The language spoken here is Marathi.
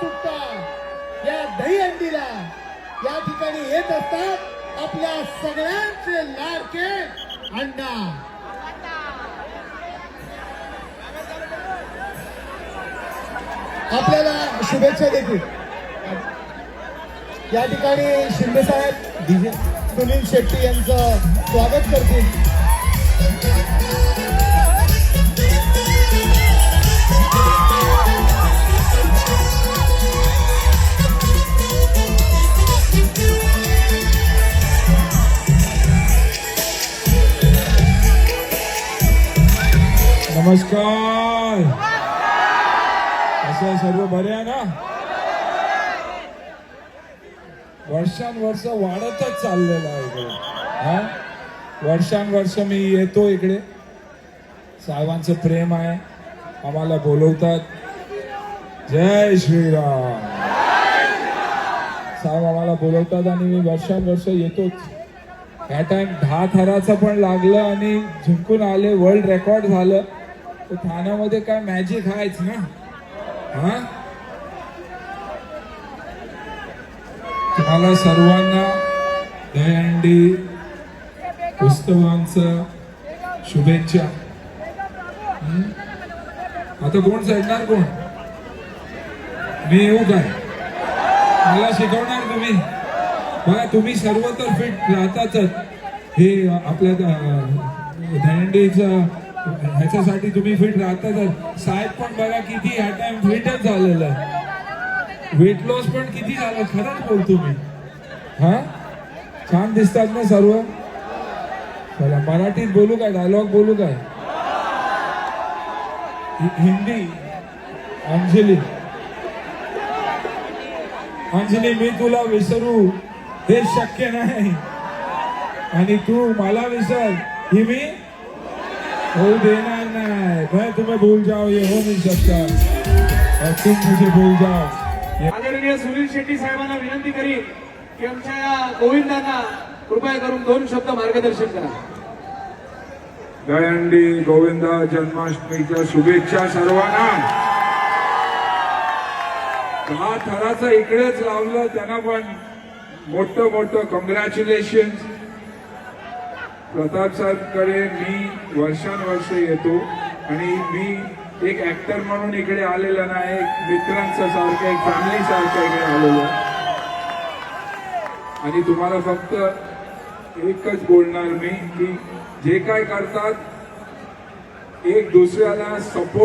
सुटता या दहीहंडीला या ठिकाणी येत असतात आपल्या सगळ्यांचे लाडके अण्णा। आपल्याला शुभेच्छा देतील या ठिकाणी शिंदे साहेब सुनील शेट्टी यांचं स्वागत करतील। नमस्कार, असं सर्व बरे आहे ना? वर्षानुवर्ष वाढतच चाललेलं आहे इकडे। हा, वर्षानुवर्ष मी येतो इकडे, साहेबांचं प्रेम आहे, आम्हाला बोलवतात। जय श्रीराम साहेब आम्हाला बोलवतात आणि मी वर्षानुवर्ष येतोच। ह्या टाइम 10 थराचं पण लागलं आणि जिंकून आले, वर्ल्ड रेकॉर्ड झालं। तर ठाण्यामध्ये काय मॅजिक आहेच ना। हा, तुम्हाला सर्वांना दहीहंडी उत्सवांचं शुभेच्छा। आता कोण चढणार, कोण? मी येऊ काय? मला शिकवणार तुम्ही? बघा, तुम्ही सर्व तर फिट राहतातच, हे आपल्या दहीहंडीचं ह्याच्यासाठी तुम्ही फिट राहतातच। साहेब पण बघा किती ह्या टाइम फिटच झालेलं आहे, वेट लॉस पण किती झालं, खरंच बोलतो मी। हा, छान दिसतात ना सर्व। चला मराठीत बोलू काय, डायलॉग बोलू काय? हिंदी? अंजली, अंजली मी तुला विसरू हे शक्य नाही आणि तू मला विसर ही मी होऊ देणार नाही। मैं तुम्हें भूल जाओ ये हो नहीं सकता और तुम मुझे भूल जाओ। आदरणीय सुनील शेट्टी साहेबांना विनंती करीन की आमच्या या गोविंदांना कृपया करून 2 शब्द मार्गदर्शन करा। दहीहंडी गोविंदा जन्माष्टमीच्या शुभेच्छा सर्वांना। 10 थराचं इकडेच लावलं, त्यांना पण मोठं मोठं कॉंग्रॅच्युलेशन। प्रताप साहेबकडे मी वर्षानुवर्ष येतो आणि मी एक ऍक्टर म्हणून इकडे आलेला नाही, एक मित्रांच्या सारखं, एक फॅमिली सारखं इकडे आलेलो आहे। आणि तुम्हाला फक्त एकच बोलणार मी की जे काय करतात एक दुसऱ्याला सपोर्ट